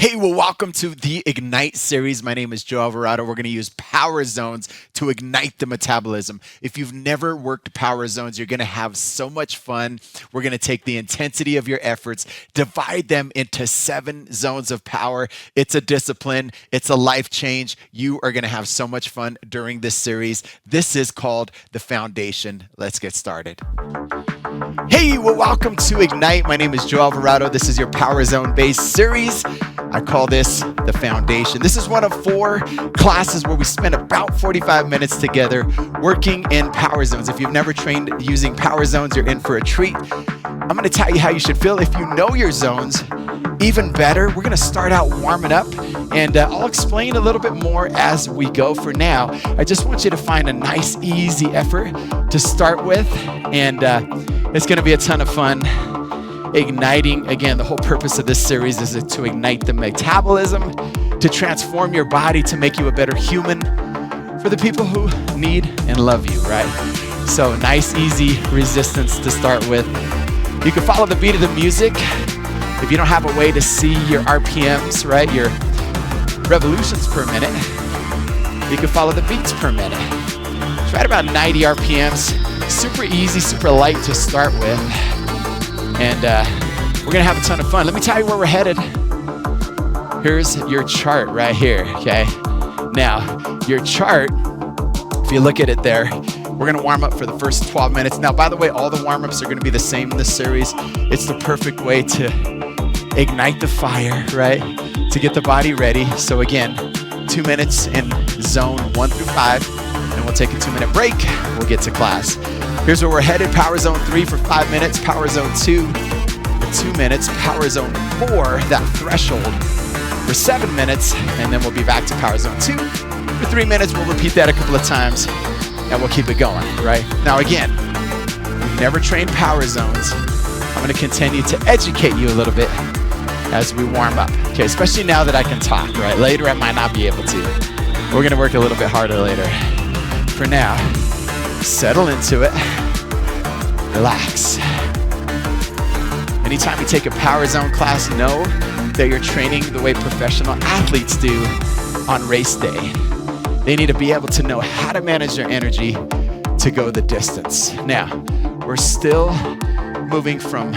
Hey, well, welcome to the Ignite series. My name is Joe Alvarado. We're going to use power zones to ignite the metabolism. If you've never worked power zones, you're going to have so much fun. We're going to take the intensity of your efforts, divide them into 7 zones of power. It's a discipline. It's a life change. You are going to have so much fun during this series. This is called The Foundation. Let's get started. Hey, well, welcome to Ignite. My name is Joe Alvarado. This is your power zone-based series. I call this The Foundation. This is one of 4 classes where we spend about 45 minutes together working in power zones. If you've never trained using power zones, you're in for a treat. I'm going to tell you how you should feel. If you know your zones, even better. We're going to start out warming up, and I'll explain a little bit more as we go. For now, I just want you to find a nice, easy effort to start with, and it's going to be a ton of fun. Igniting, again, the whole purpose of this series is to ignite the metabolism, to transform your body, to make you a better human for the people who need and love you, right? So nice, easy resistance to start with. You can follow the beat of the music. If you don't have a way to see your RPMs, right, your revolutions per minute, you can follow the beats per minute. It's right about 90 RPMs. Super easy, super light to start with. And we're going to have a ton of fun. Let me tell you where we're headed. Here's your chart right here, okay? Now, your chart, if you look at it there, we're going to warm up for the first 12 minutes. Now, by the way, all the warm-ups are going to be the same in this series. It's the perfect way to ignite the fire, right? To get the body ready. So again, 2 minutes in zone 1 through 5, and we'll take a 2-minute break. We'll get to class. Here's where we're headed. Power zone 3 for 5 minutes. Power zone 2 for 2 minutes. Power zone 4, that threshold, for 7 minutes. And then we'll be back to power zone 2 for 3 minutes. We'll repeat that a couple of times, and we'll keep it going, right? Now again, we've never trained power zones. I'm going to continue to educate you a little bit as we warm up, okay? Especially now that I can talk, right? Later I might not be able to. We're going to work a little bit harder later. For now, settle into it. Relax. Anytime you take a power zone class, know that you're training the way professional athletes do on race day. They need to be able to know how to manage their energy to go the distance. Now, we're still moving from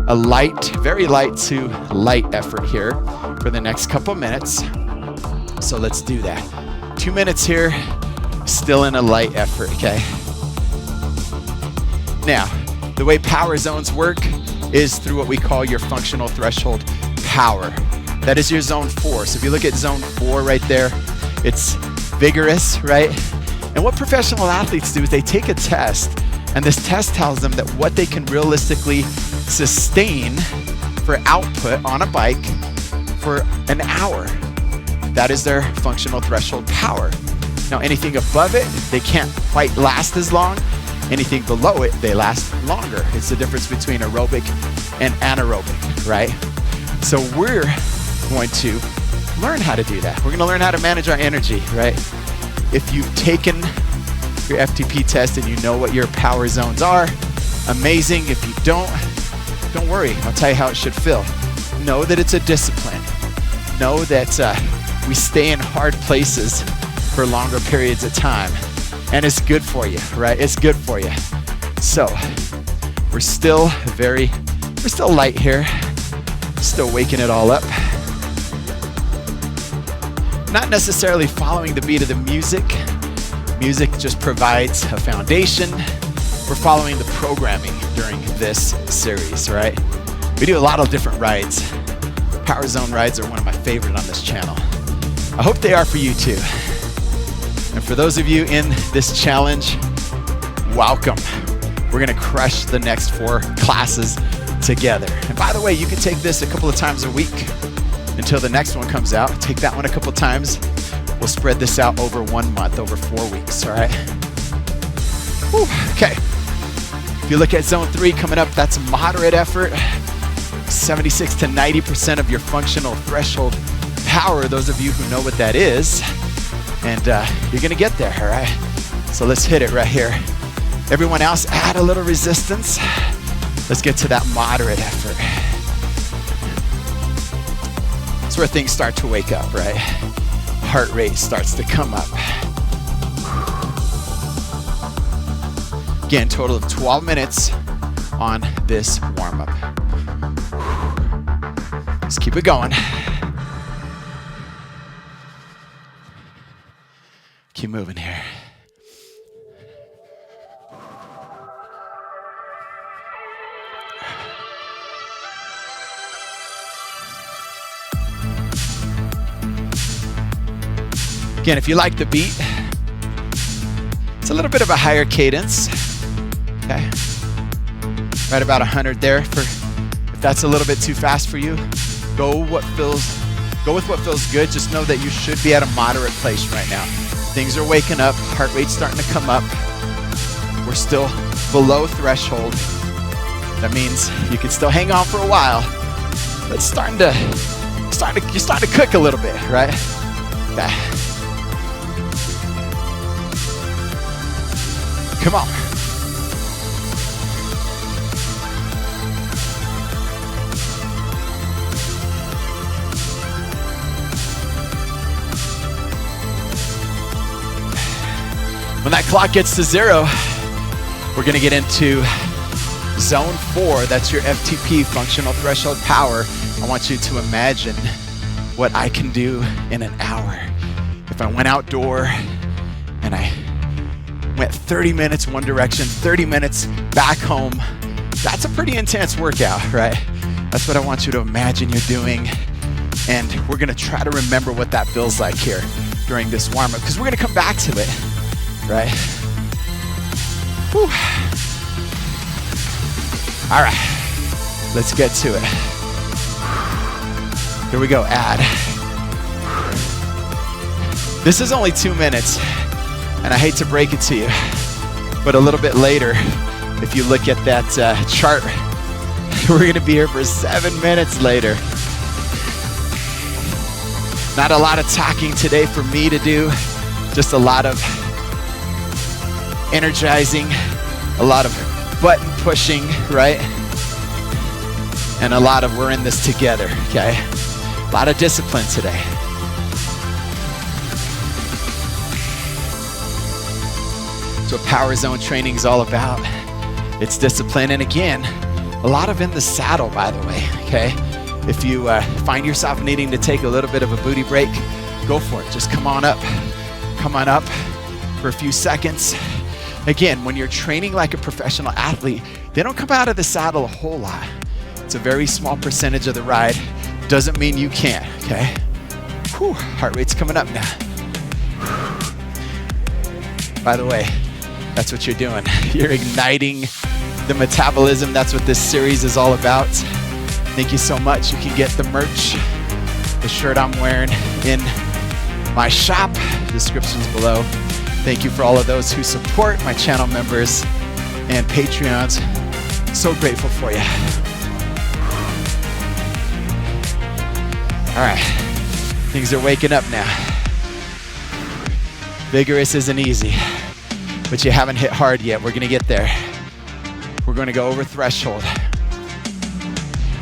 a light, very light to light effort here for the next couple minutes. So let's do that. 2 minutes here, still in a light effort, okay? Now, the way power zones work is through what we call your functional threshold power. That is your zone 4. So if you look at zone 4 right there, it's vigorous, right? And what professional athletes do is they take a test, and this test tells them that what they can realistically sustain for output on a bike for an hour. That is their functional threshold power. Now, anything above it, they can't quite last as long. Anything below it, they last longer. It's the difference between aerobic and anaerobic, right? So we're going to learn how to do that. We're going to learn how to manage our energy, right? If you've taken your FTP test and you know what your power zones are, amazing. If you don't worry. I'll tell you how it should feel. Know that it's a discipline. Know that we stay in hard places for longer periods of time. And it's good for you, right? It's good for you. So we're still light here. Still waking it all up. Not necessarily following the beat of the music. Music just provides a foundation. We're following the programming during this series, right? We do a lot of different rides. Power zone rides are one of my favorite on this channel. I hope they are for you too. And for those of you in this challenge, welcome. We're gonna crush the next 4 classes together. And by the way, you can take this a couple of times a week until the next one comes out. Take that one a couple times. We'll spread this out over 1 month, over 4 weeks, all right? Whew, okay. If you look at zone 3 coming up, that's moderate effort. 76 to 90% of your functional threshold power, those of you who know what that is. And you're gonna get there, all right? So let's hit it right here. Everyone else, add a little resistance. Let's get to that moderate effort. That's where things start to wake up, right? Heart rate starts to come up. Again, total of 12 minutes on this warm-up. Just keep it going. Keep moving here. Again, if you like the beat, it's a little bit of a higher cadence. Okay, right about 100 there. If that's a little bit too fast for you, go with what feels good. Just know that you should be at a moderate place right now. Things are waking up, heart rate's starting to come up. We're still below threshold. That means you can still hang on for a while, but it's you're starting to cook a little bit, right? Okay. Come on. When that clock gets to 0, we're gonna get into zone 4. That's your FTP, functional threshold power. I want you to imagine what I can do in an hour. If I went outdoor and I went 30 minutes one direction, 30 minutes back home, that's a pretty intense workout, right? That's what I want you to imagine you're doing. And we're gonna try to remember what that feels like here during this warm-up, because we're gonna come back to it, right? Whew. All right, let's get to it. Here we go, add. This is only 2 minutes. And I hate to break it to you, but a little bit later, if you look at that chart, we're gonna be here for 7 minutes later. Not a lot of talking today for me to do, just a lot of energizing, a lot of button pushing, right? And a lot of we're in this together, okay? A lot of discipline today. That's what Power Zone training is all about. It's discipline, and again, a lot of in the saddle, by the way, okay? If you find yourself needing to take a little bit of a booty break, go for it. Just come on up for a few seconds. Again, when you're training like a professional athlete, they don't come out of the saddle a whole lot. It's a very small percentage of the ride. Doesn't mean you can't, okay? Whew, heart rate's coming up now. By the way, that's what you're doing. You're igniting the metabolism. That's what this series is all about. Thank you so much. You can get the merch, the shirt I'm wearing, in my shop. Description's below. Thank you for all of those who support my channel members and Patreons. So grateful for you. All right, things are waking up now. Vigorous isn't easy, but you haven't hit hard yet. We're gonna get there. We're gonna go over threshold.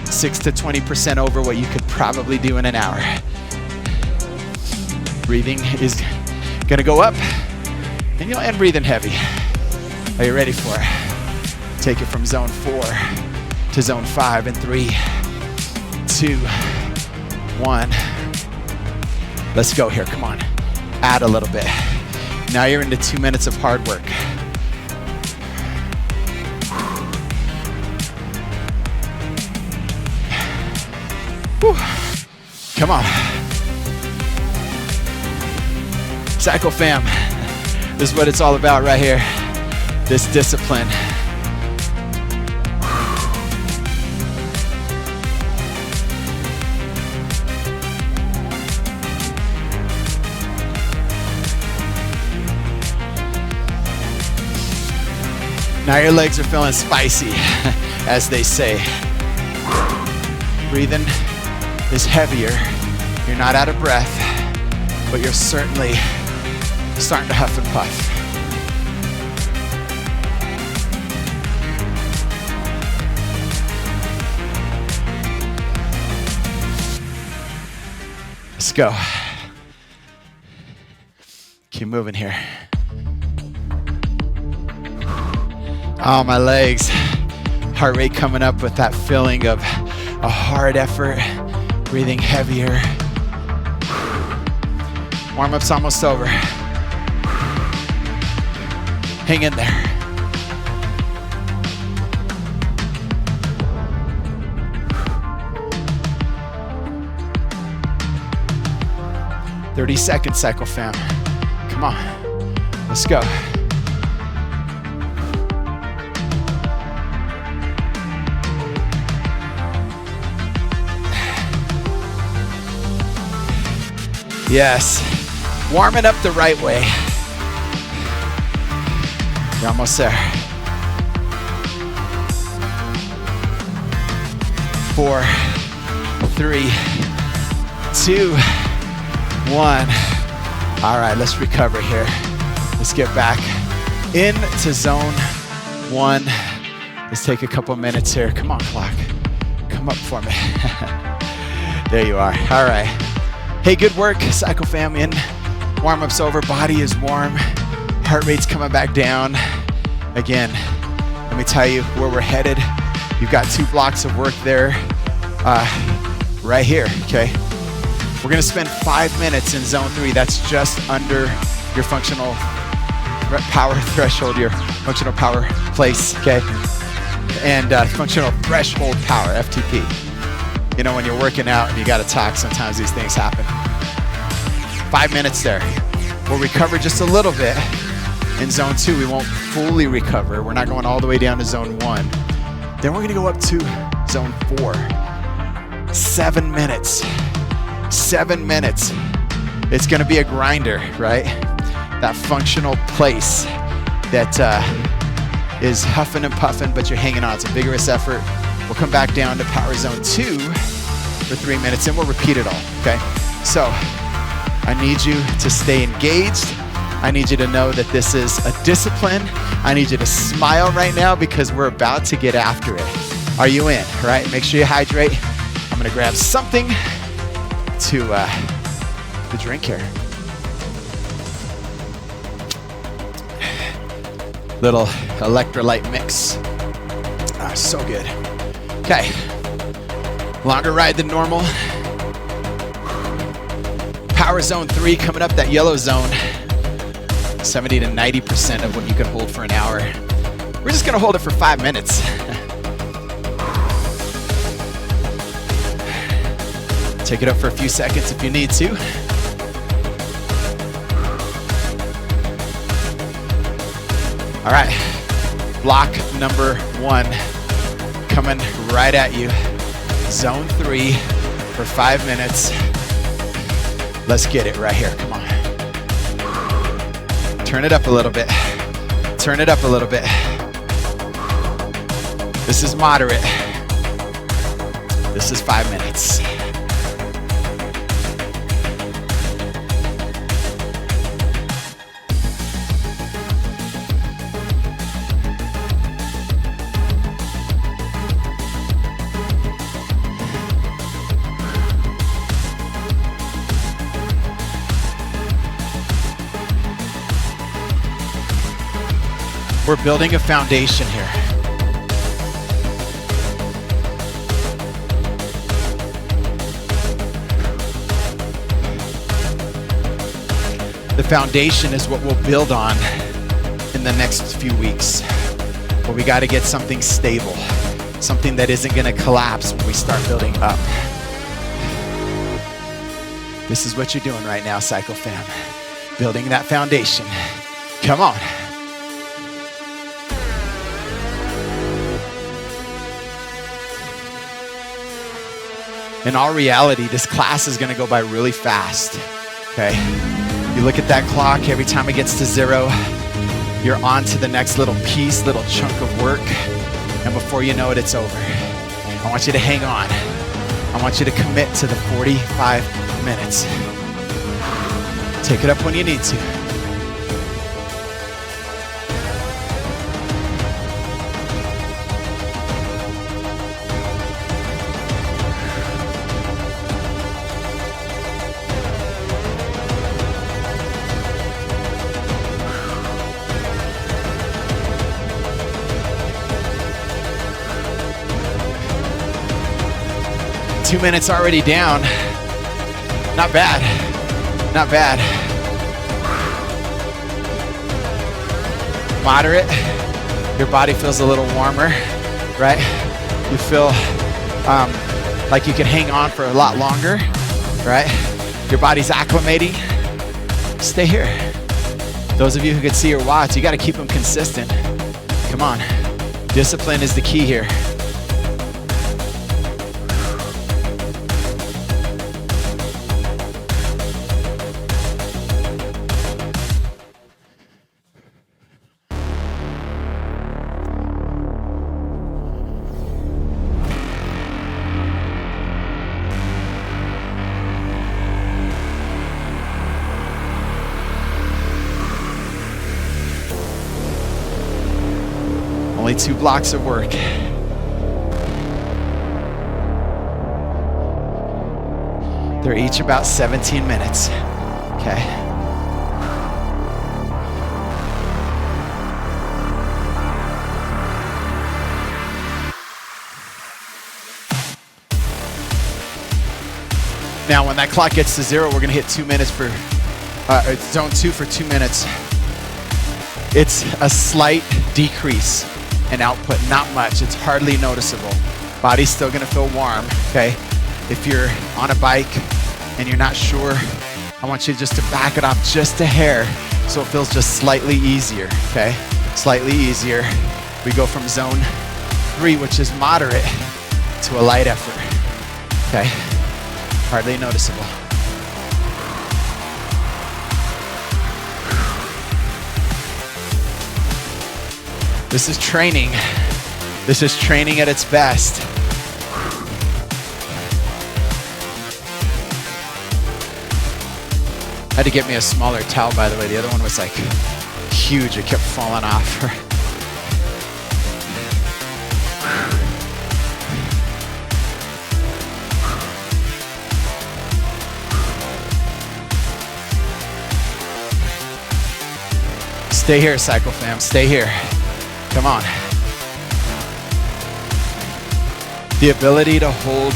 6 to 20% over what you could probably do in an hour. Breathing is gonna go up, and you'll end breathing heavy. Are you ready for it? Take it from zone 4 to zone 5 in 3, 2, 1. Let's go here, come on. Add a little bit. Now you're into 2 minutes of hard work. Whew. Come on. Cycle fam. This is what it's all about right here. This discipline. Now your legs are feeling spicy, as they say. Breathing is heavier. You're not out of breath, but you're certainly starting to huff and puff. Let's go. Keep moving here. Oh, my legs. Heart rate coming up with that feeling of a hard effort, breathing heavier. Warm-up's almost over. Hang in there. "30 seconds, cycle fam. Come on, let's go." Yes, warming up the right way. You're almost there. 4, 3, 2, 1. All right, let's recover here. Let's get back into zone 1. Let's take a couple minutes here. Come on, clock. Come up for me. There you are. All right. Hey, good work, cycle family. Warm-up's over. Body is warm. Heart rate's coming back down. Again, let me tell you where we're headed. You've got 2 blocks of work there, right here, okay? We're gonna spend 5 minutes in zone 3. That's just under your functional power threshold, your functional power place, okay? And functional threshold power, FTP. You know, when you're working out and you gotta talk, sometimes these things happen. 5 minutes there. We'll recover just a little bit. In zone 2, we won't fully recover. We're not going all the way down to zone 1. Then we're gonna go up to zone 4. 7 minutes. 7 minutes. It's gonna be a grinder, right? That functional place that is huffing and puffing, but you're hanging on. It's a vigorous effort. We'll come back down to power zone 2 for 3 minutes, and we'll repeat it all, okay? So I need you to stay engaged. I need you to know that this is a discipline. I need you to smile right now because we're about to get after it. Are you in, right? Make sure you hydrate. I'm gonna grab something to drink here. Little electrolyte mix. Ah, so good. Okay, longer ride than normal. Power zone 3 coming up, that yellow zone. 70 to 90% of what you can hold for an hour. We're just gonna hold it for 5 minutes. Take it up for a few seconds if you need to. All right, block number 1 coming right at you. Zone 3 for 5 minutes. Let's get it right here, come on. Turn it up a little bit. Turn it up a little bit. This is moderate. This is 5 minutes. We're building a foundation here. The foundation is what we'll build on in the next few weeks. But we got to get something stable, something that isn't going to collapse when we start building up. This is what you're doing right now, Cycle Fam. Building that foundation. Come on. In all reality, this class is gonna go by really fast, okay? You look at that clock, every time it gets to 0, you're on to the next little piece, little chunk of work, and before you know it, it's over. I want you to hang on. I want you to commit to the 45 minutes. Take it up when you need to. 2 minutes already down. Not bad, not bad. Moderate. Your body feels a little warmer, right? You feel like you can hang on for a lot longer, right? Your body's acclimating. Stay here. Those of you who can see your watch, you got to keep them consistent. Come on. Discipline is the key here. Only 2 blocks of work. They're each about 17 minutes. Okay. Now, when that clock gets to 0, we're gonna hit 2 minutes for zone 2 for 2 minutes. It's a slight decrease in output, not much. It's hardly noticeable. Body's still gonna feel warm, okay? If you're on a bike and you're not sure, I want you just to back it off just a hair so it feels just slightly easier, okay? Slightly easier. We go from zone 3, which is moderate, to a light effort, okay? Hardly noticeable. This is training. This is training at its best. I had to get me a smaller towel, by the way. The other one was like huge. It kept falling off. Stay here, Cycle Fam. Stay here. Come on. The ability to hold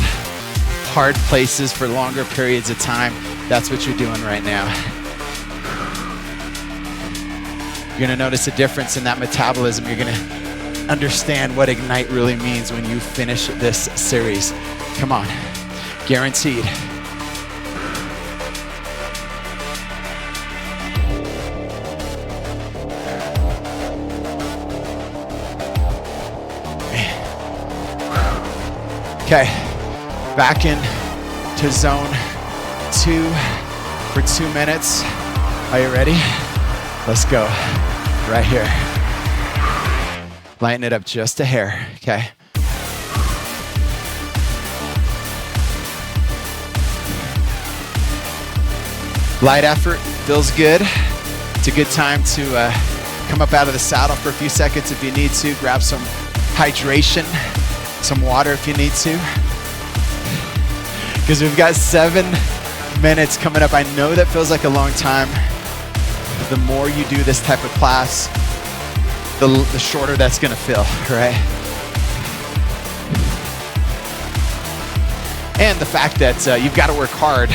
hard places for longer periods of time, that's what you're doing right now. You're gonna notice a difference in that metabolism. You're gonna understand what Ignite really means when you finish this series. Come on, guaranteed. Okay, back in to zone 2 for 2 minutes. Are you ready? Let's go, right here. Lighten it up just a hair, okay? Light effort, feels good. It's a good time to come up out of the saddle for a few seconds if you need to. Grab some hydration. Some water if you need to, because we've got 7 minutes coming up. I know that feels like a long time. The more you do this type of class, the shorter that's gonna feel, right? And the fact that you've got to work hard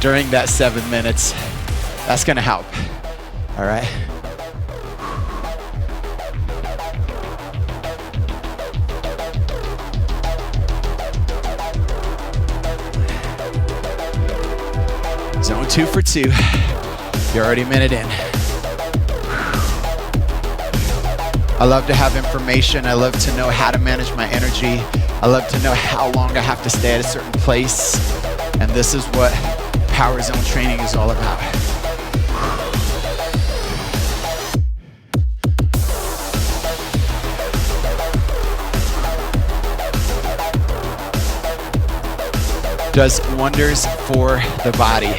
during that 7 minutes, that's gonna help, all right? Zone 2 for 2. You're already a minute in. I love to have information. I love to know how to manage my energy. I love to know how long I have to stay at a certain place. And this is what Power Zone training is all about. Does wonders for the body.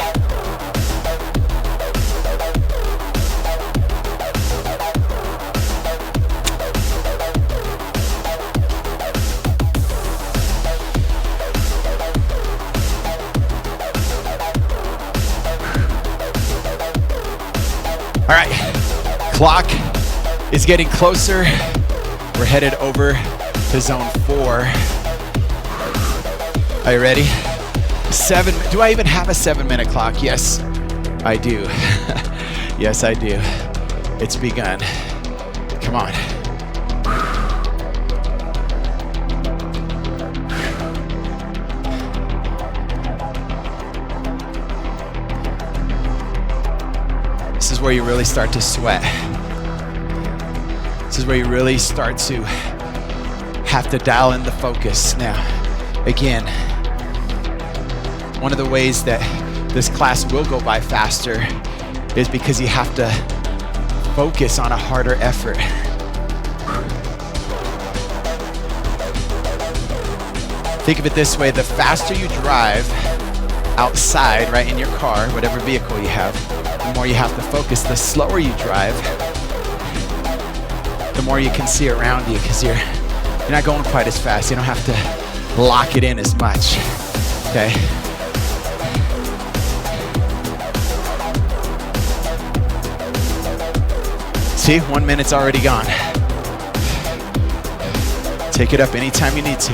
All right, clock is getting closer. We're headed over to zone 4. Are you ready? Do I even have a 7-minute clock? Yes, I do. Yes, I do. It's begun. Come on. This is where you really start to sweat. This is where you really start to have to dial in the focus. Now, again, one of the ways that this class will go by faster is because you have to focus on a harder effort. Think of it this way, the faster you drive outside, right, in your car, whatever vehicle you have, the more you have to focus. The slower you drive, the more you can see around you, because you're not going quite as fast. You don't have to lock it in as much, okay? See, 1 minute's already gone. Take it up anytime you need to.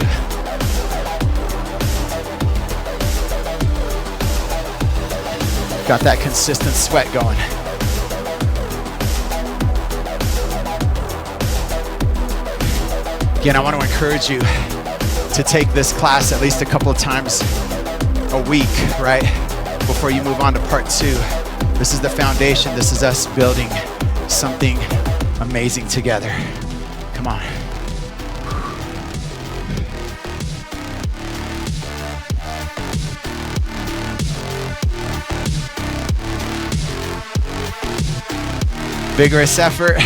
Got that consistent sweat going. Again, I want to encourage you to take this class at least a couple of times a week, right? Before you move on to part 2. This is the foundation. This is us building something amazing together. Come on. Vigorous effort.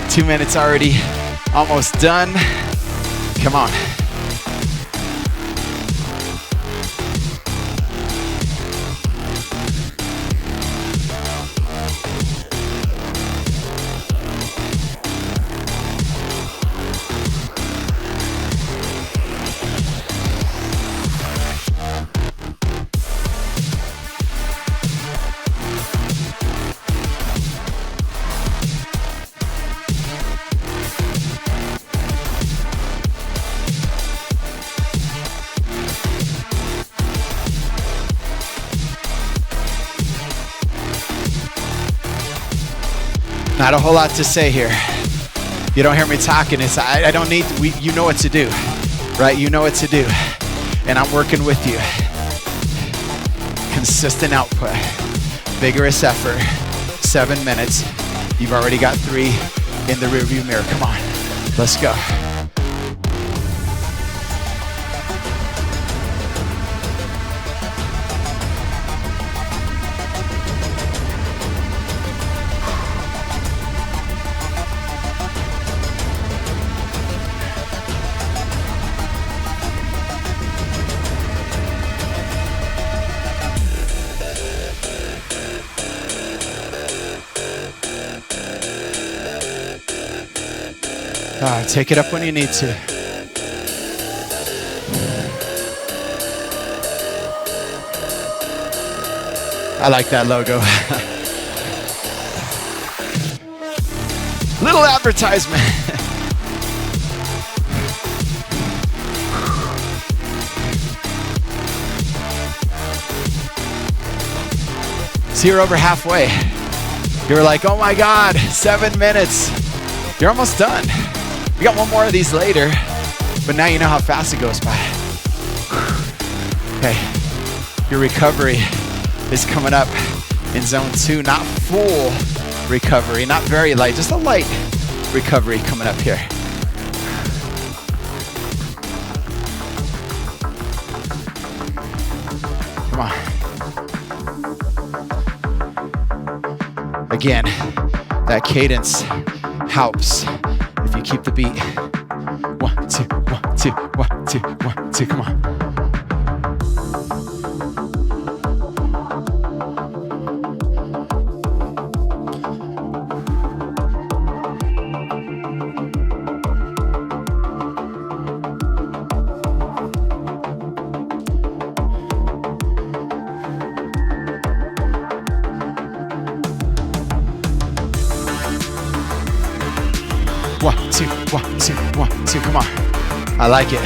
2 minutes already almost done. Come on. Not a whole lot to say here. You don't hear me talking. I don't need, you know what to do, right? You know what to do. And I'm working with you. Consistent output, vigorous effort, 7 minutes. You've already got 3 in the rearview mirror. Come on, let's go. Take it up when you need to. I like that logo. Little advertisement. So you're over halfway. You're like, oh my God, 7 minutes. You're almost done. We got one more of these later, but now you know how fast it goes by. Okay, your recovery is coming up in zone 2. Not full recovery, not very light, just a light recovery coming up here. Come on. Again, that cadence helps. If you keep the beat. 1, 2, 1, 2, 1, 2, 1, 2, come on. One, two, 1, 2, 1, 2, come on. I like it.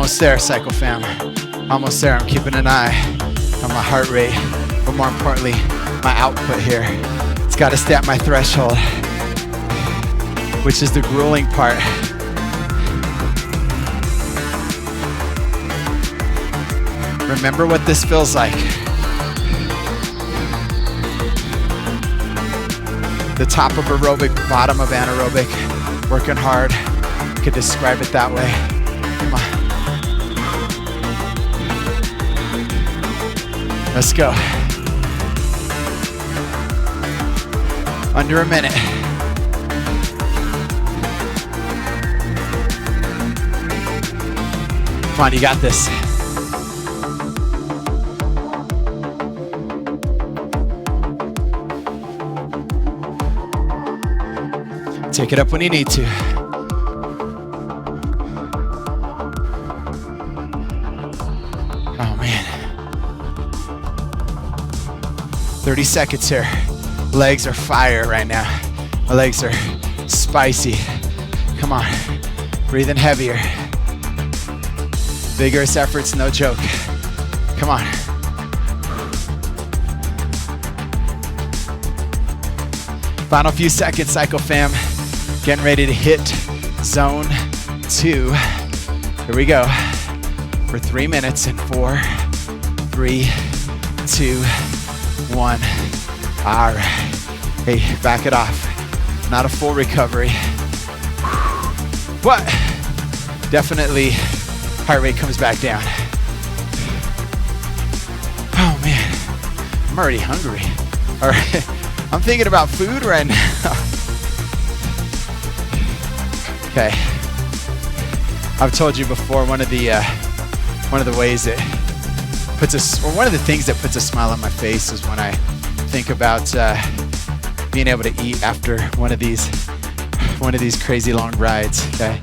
Almost there, Cycle Fam. Almost there. I'm keeping an eye on my heart rate, but more importantly, my output here. It's got to stay at my threshold, which is the grueling part. Remember what this feels like. The top of aerobic, bottom of anaerobic, working hard. Could describe it that way. Come on. Let's go. Under a minute. Come on, you got this. Take it up when you need to. Oh man. 30 seconds here. Legs are fire right now. My legs are spicy. Come on. Breathing heavier. Vigorous efforts, no joke. Come on. Final few seconds, Cycle Fam. Getting ready to hit zone 2. Here we go. For 3 minutes in 4, 3, 2, 1. All right. Hey, back it off. Not a full recovery. What? Definitely heart rate comes back down. Oh man, I'm already hungry. All right. I'm thinking about food right now. Okay. I've told you before, one of the ways that puts one of the things that puts a smile on my face is when I think about being able to eat after one of these crazy long rides. Okay.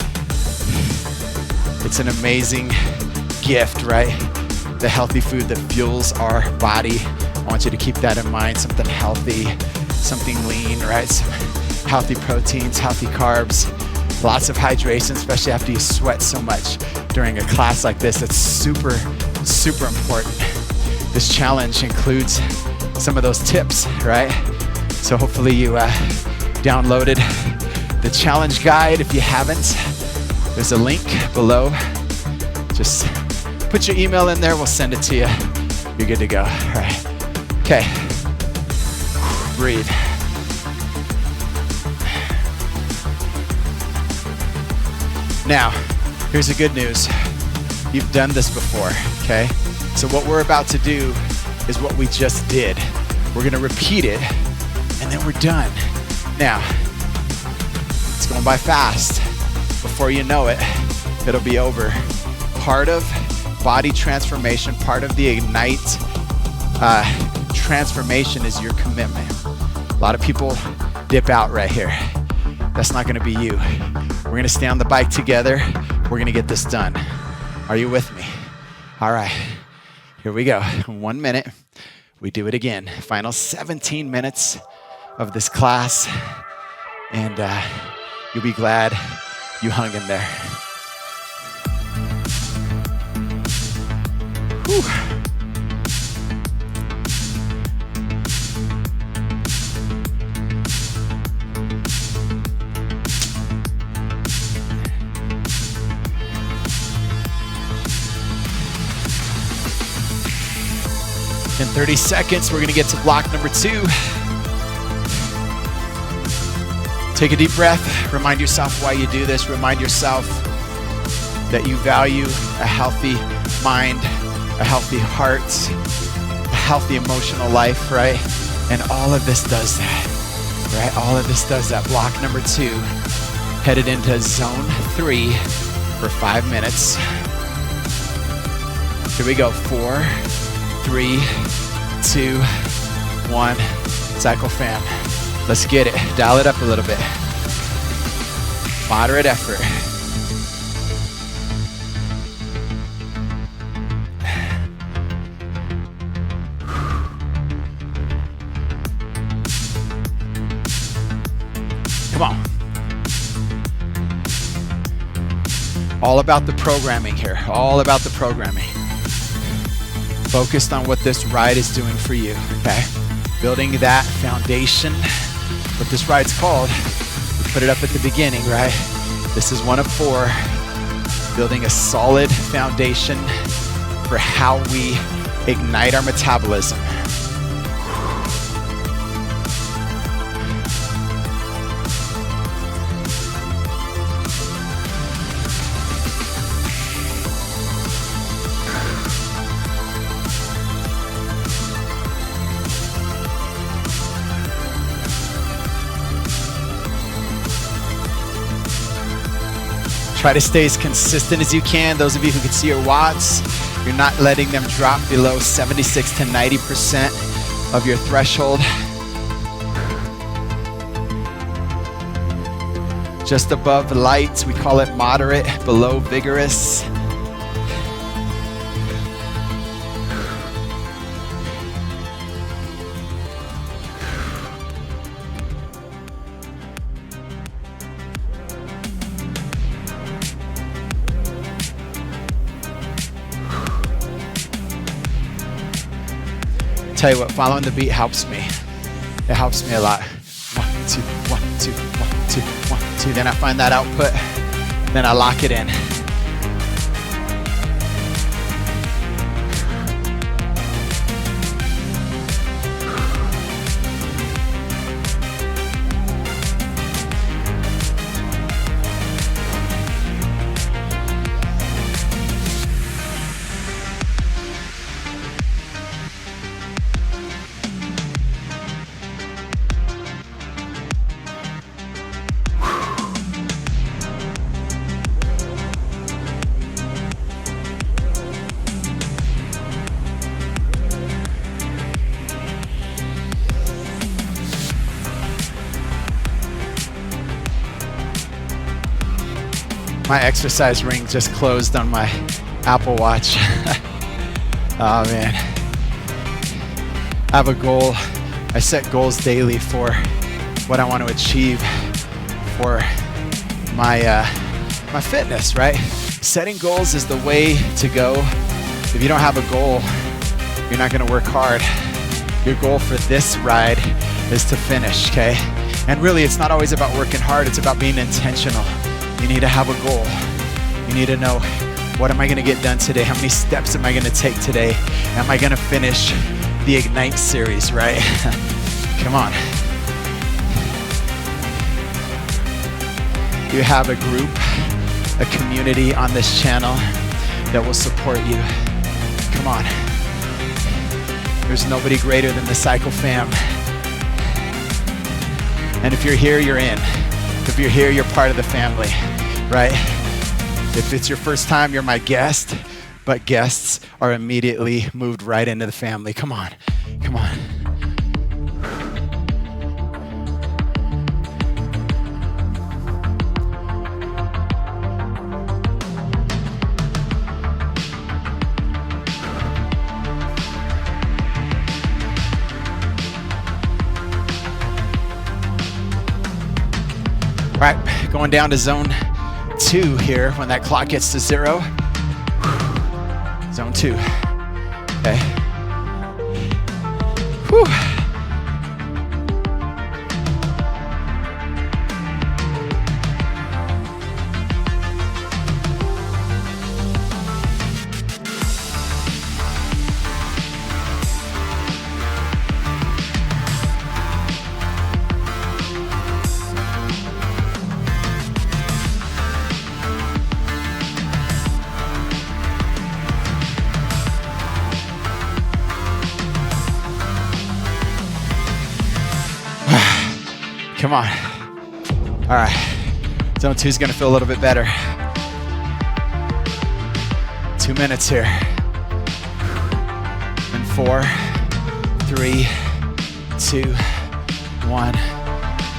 It's an amazing gift, right? The healthy food that fuels our body. I want you to keep that in mind. Something healthy, something lean, right? Some healthy proteins, healthy carbs, lots of hydration, especially after you sweat so much during a class like this. It's super, super important. This challenge includes some of those tips, right? So hopefully you downloaded the challenge guide. If you haven't, there's a link below. Just put your email in there. We'll send it to you. You're good to go. All right. Okay. Breathe. Now, here's the good news. You've done this before, okay? So what we're about to do is what we just did. We're gonna repeat it, and then we're done. Now, it's going by fast. Before you know it, it'll be over. Part of body transformation, part of the Ignite transformation is your commitment. A lot of people dip out right here. That's not gonna be you. We're gonna stay on the bike together. We're gonna get this done. Are you with me? All right, here we go. 1 minute, we do it again. Final 17 minutes of this class, and you'll be glad you hung in there. Whew. In 30 seconds, we're gonna get to block number 2. Take a deep breath. Remind yourself why you do this. Remind yourself that you value a healthy mind, a healthy heart, a healthy emotional life, right? And all of this does that, right? All of this does that. Block number 2, headed into zone 3 for 5 minutes. Here we go. 4, 3, 2, 1. Cycle Fam. Let's get it. Dial it up a little bit. Moderate effort. Come on. All about the programming here, all about the programming. Focused on what this ride is doing for you, okay? Building that foundation, what this ride's called. We put it up at the beginning, right? This is one of 4. Building a solid foundation for how we ignite our metabolism. Try to stay as consistent as you can. Those of you who can see your watts, you're not letting them drop below 76 to 90% of your threshold. Just above light, we call it moderate, below vigorous. Tell you what, following the beat helps me. It helps me a lot. 1, 2, 1, 2, 1, 2, 1, 2. Then I find that output, then I lock it in. My exercise ring just closed on my Apple Watch. Oh man. I have a goal. I set goals daily for what I want to achieve for my my fitness, right? Setting goals is the way to go. If you don't have a goal, you're not going to work hard. Your goal for this ride is to finish, okay? And really, it's not always about working hard. It's about being intentional. You need to have a goal. You need to know, what am I going to get done today? How many steps am I going to take today? Am I going to finish the Ignite series, right? Come on. You have a group, a community on this channel that will support you. Come on. There's nobody greater than the Cycle fam. And if you're here, you're in. If you're here, you're part of the family, right? If it's your first time, you're my guest, but guests are immediately moved right into the family. Come on, come on. All right, going down to zone 2 here when that clock gets to 0. Zone 2. Okay. Whew. Come on. All right. Zone 2 is going to feel a little bit better. 2 minutes here. And 4, 3, 2, 1.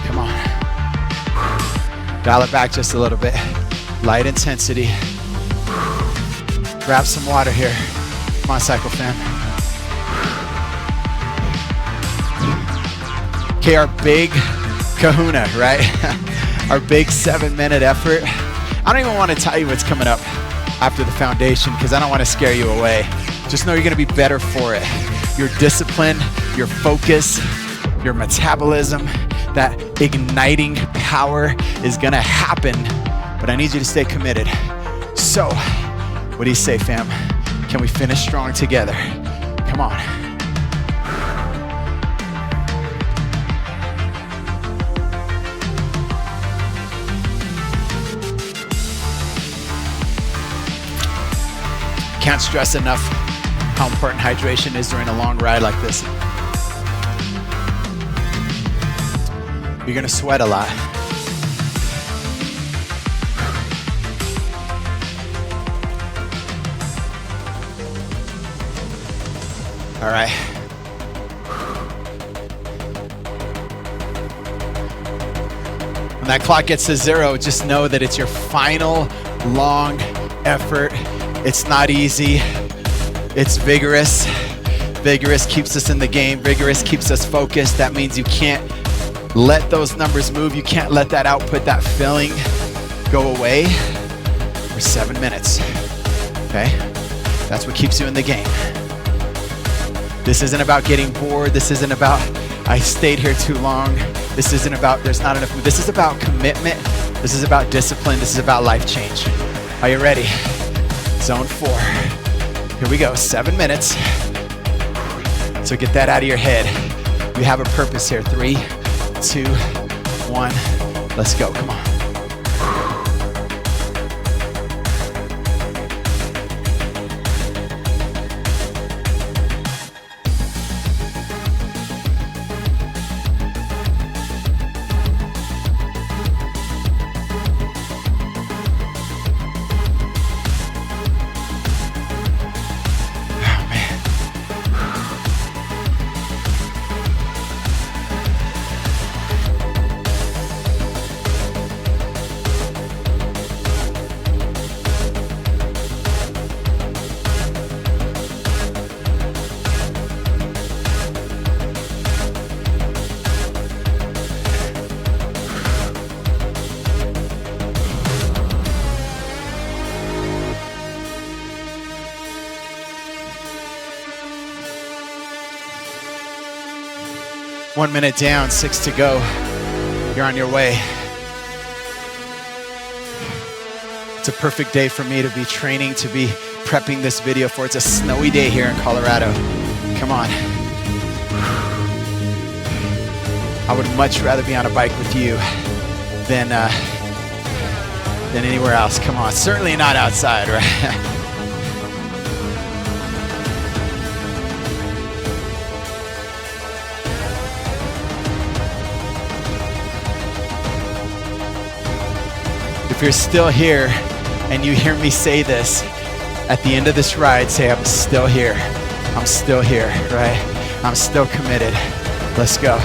Come on. Dial it back just a little bit. Light intensity. Grab some water here. Come on, Cycle fam. Okay, our big kahuna, right? Our big 7-minute effort. I don't even want to tell you what's coming up after the foundation because I don't want to scare you away. Just know you're going to be better for it. Your discipline, your focus, your metabolism, that igniting power is going to happen, but I need you to stay committed. So, what do you say, fam? Can we finish strong together? Come on. Can't stress enough how important hydration is during a long ride like this. You're gonna sweat a lot. All right. When that clock gets to 0, just know that it's your final long effort. It's not easy. It's vigorous. Vigorous keeps us in the game. Vigorous keeps us focused. That means you can't let those numbers move. You can't let that output, that feeling go away for 7 minutes, okay? That's what keeps you in the game. This isn't about getting bored. This isn't about, I stayed here too long. This isn't about, there's not enough. This is about commitment. This is about discipline. This is about life change. Are you ready? Zone 4. Here we go, 7 minutes. So get that out of your head. You have a purpose here. 3, 2, 1. Let's go, come on. One minute down, 6 to go. You're on your way. It's a perfect day for me to be training, to be prepping this video for. It's a snowy day here in Colorado. Come on. I would much rather be on a bike with you than anywhere else. Come on, certainly not outside, right? If you're still here and you hear me say this, at the end of this ride, say, I'm still here. I'm still here, right? I'm still committed. Let's go.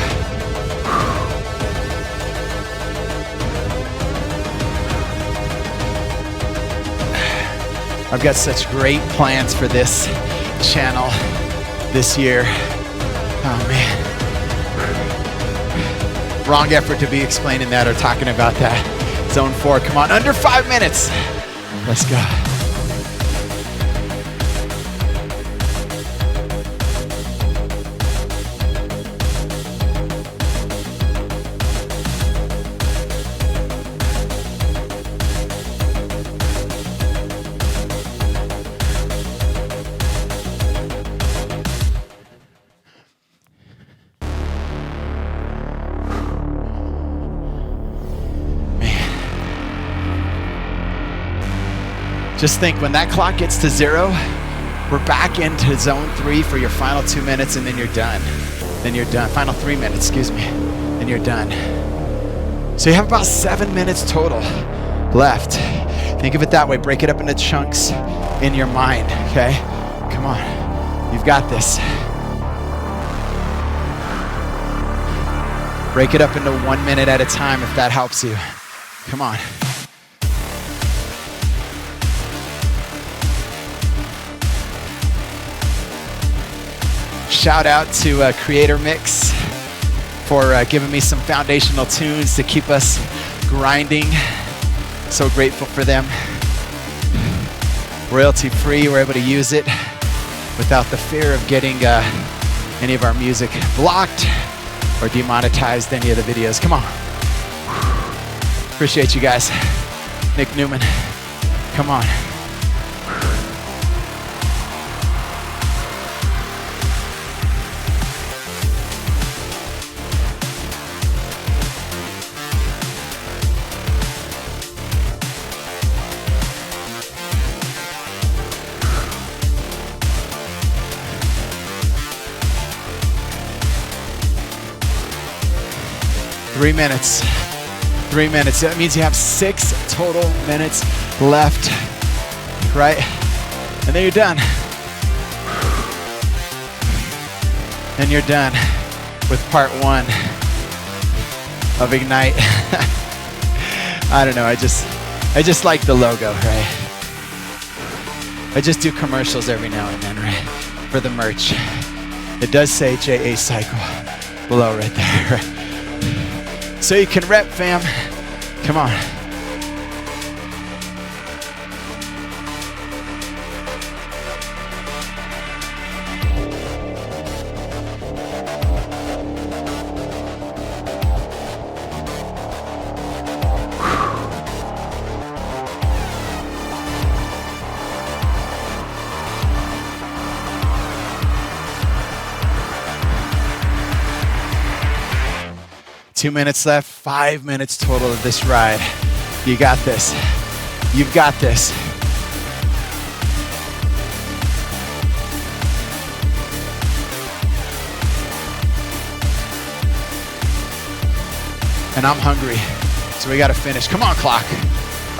I've got such great plans for this channel this year. Oh man. Wrong effort to be explaining that or talking about that. Zone 4, come on, under 5 minutes. Let's go. Just think, when that clock gets to 0, we're back into zone 3 for your final 2 minutes, and then you're done. Then you're done. Final 3 minutes, excuse me. Then you're done. So you have about 7 minutes total left. Think of it that way. Break it up into chunks in your mind, okay? Come on. You've got this. Break it up into 1 minute at a time if that helps you. Come on. Shout out to Creator Mix for giving me some foundational tunes to keep us grinding. So grateful for them. Royalty free, we're able to use it without the fear of getting any of our music blocked or demonetized any of the videos. Come on. Appreciate you guys. Nick Newman, come on. Three minutes. That means you have 6 total minutes left, right? And then you're done. And you're done with part 1 of Ignite. I don't know, I just like the logo, right? I just do commercials every now and then, right? For the merch. It does say JA Cycle below right there, right? So you can rep, fam. Come on. Two minutes left, 5 minutes total of this ride. You got this. You've got this. And I'm hungry, so we gotta finish. Come on, clock.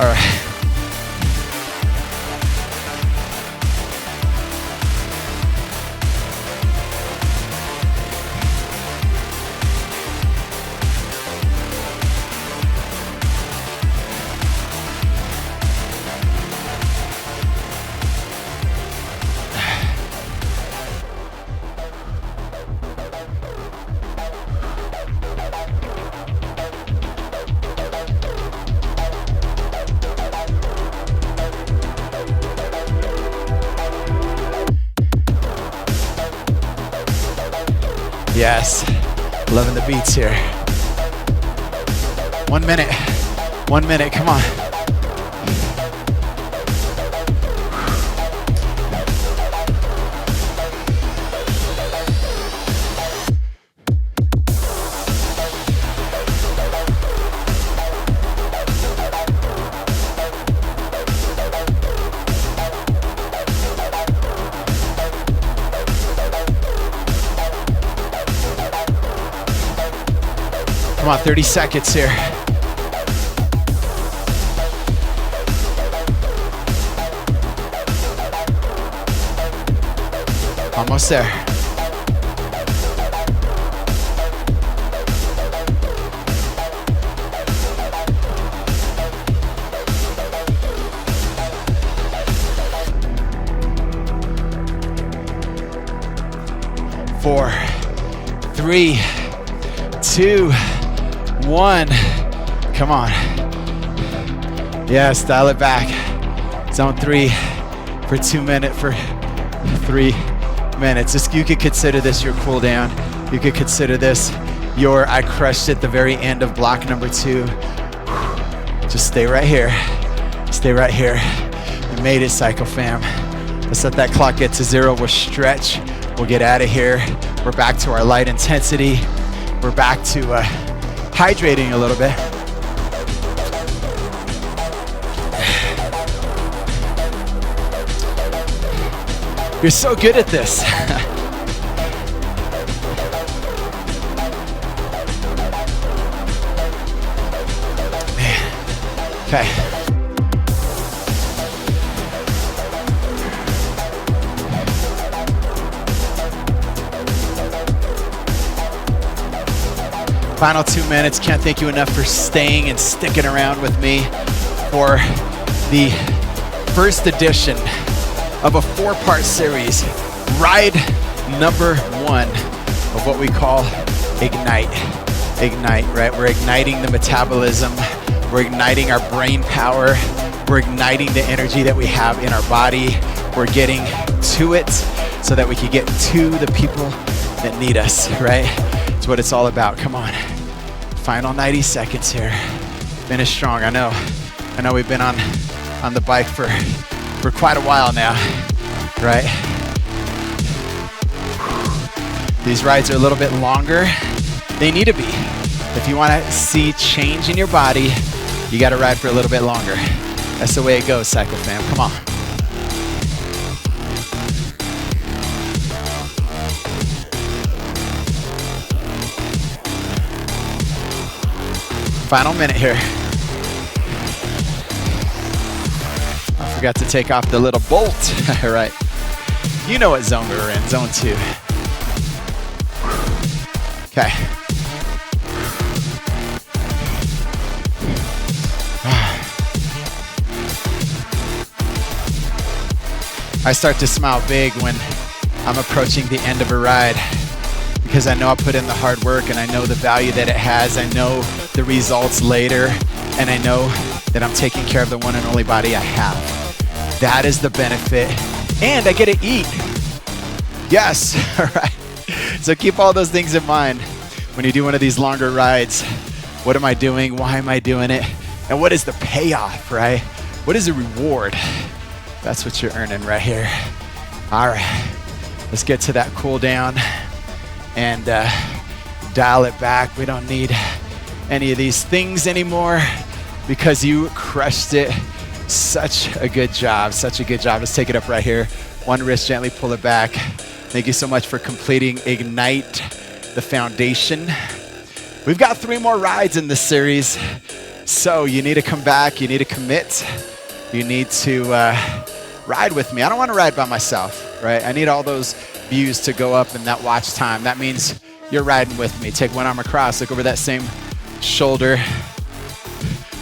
All right. Yes, loving the beats here. 1 minute, 1 minute, come on. Come on, 30 seconds here. Almost there. Four, three, two, 1. Come on. Yes, dial it back. Zone 3 for 2 minutes, for 3 minutes. You could consider this your cool down. You could consider this your I crushed it the very end of block number 2. Just stay right here. Stay right here. We made it, Cycle Fam. Let's let that clock get to 0. We'll stretch. We'll get out of here. We're back to our light intensity. We're back to hydrating a little bit. You're so good at this. Okay. Final 2 minutes. Can't thank you enough for staying and sticking around with me for the first edition of a 4-part series, ride number 1 of what we call Ignite. Ignite, right? We're igniting the metabolism We're igniting our brain power. We're igniting the energy that we have in our body. We're getting to it so that we can get to the people that need us, right? It's what it's all about. Come on. Final 90 seconds here. Finish strong. I know we've been on the bike for quite a while now, right? These rides are a little bit longer. They need to be. If you want to see change in your body, you got to ride for a little bit longer. That's the way it goes, Cycle Fam. Come on. Final minute here. I forgot to take off the little bolt. All right. You know what zone we were in, zone 2. Okay. I start to smile big when I'm approaching the end of a ride because I know I put in the hard work and I know the value that it has. I know the results later and I know that I'm taking care of the one and only body I have. That is the benefit. And I get to eat. Yes, all right. So keep all those things in mind when you do one of these longer rides. What am I doing? Why am I doing it? And what is the payoff, right? What is the reward? That's what you're earning right here. All right, let's get to that cool down and dial it back. We don't need any of these things anymore because you crushed it. Such a good job, such a good job. Let's take it up right here. One wrist, gently pull it back. Thank you so much for completing Ignite, the foundation. We've got 3 more rides in this series. So you need to come back, you need to commit. You need to ride with me. I don't want to ride by myself, right? I need all those views to go up in that watch time. That means you're riding with me. Take one arm across, look over that same shoulder.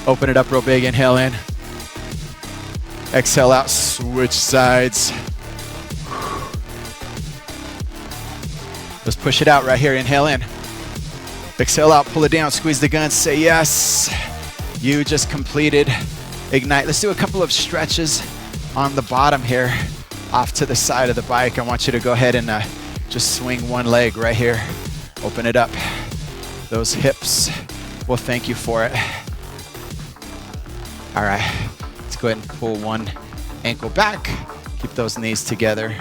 Open it up real big, inhale in. Exhale out, switch sides. Let's push it out right here, inhale in. Exhale out, pull it down, squeeze the gun, say yes. You just completed Ignite. Let's do a couple of stretches on the bottom here, off to the side of the bike. I want you to go ahead and just swing one leg right here. Open it up. Those hips will thank you for it. All right, let's go ahead and pull one ankle back. Keep those knees together.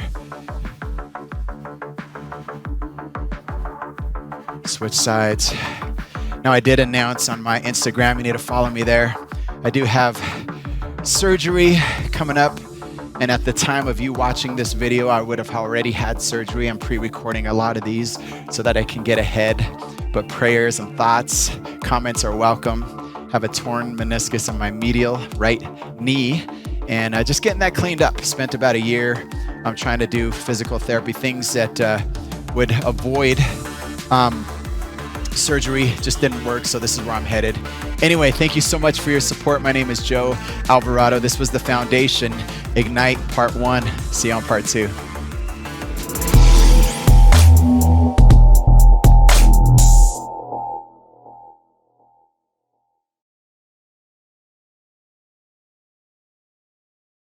Switch sides. Now I did announce on my Instagram, you need to follow me there. I do have surgery coming up, and at the time of you watching this video, I would have already had surgery. I'm pre-recording a lot of these so that I can get ahead, but prayers and thoughts, comments are welcome. Have a torn meniscus on my medial right knee, and just getting that cleaned up. Spent about a year. I'm trying to do physical therapy, things that would avoid surgery. Just didn't work, so this is where I'm headed. Anyway, thank you so much for your support. My name is Joe Alvarado. This was the Foundation Ignite Part 1. See you on Part 2.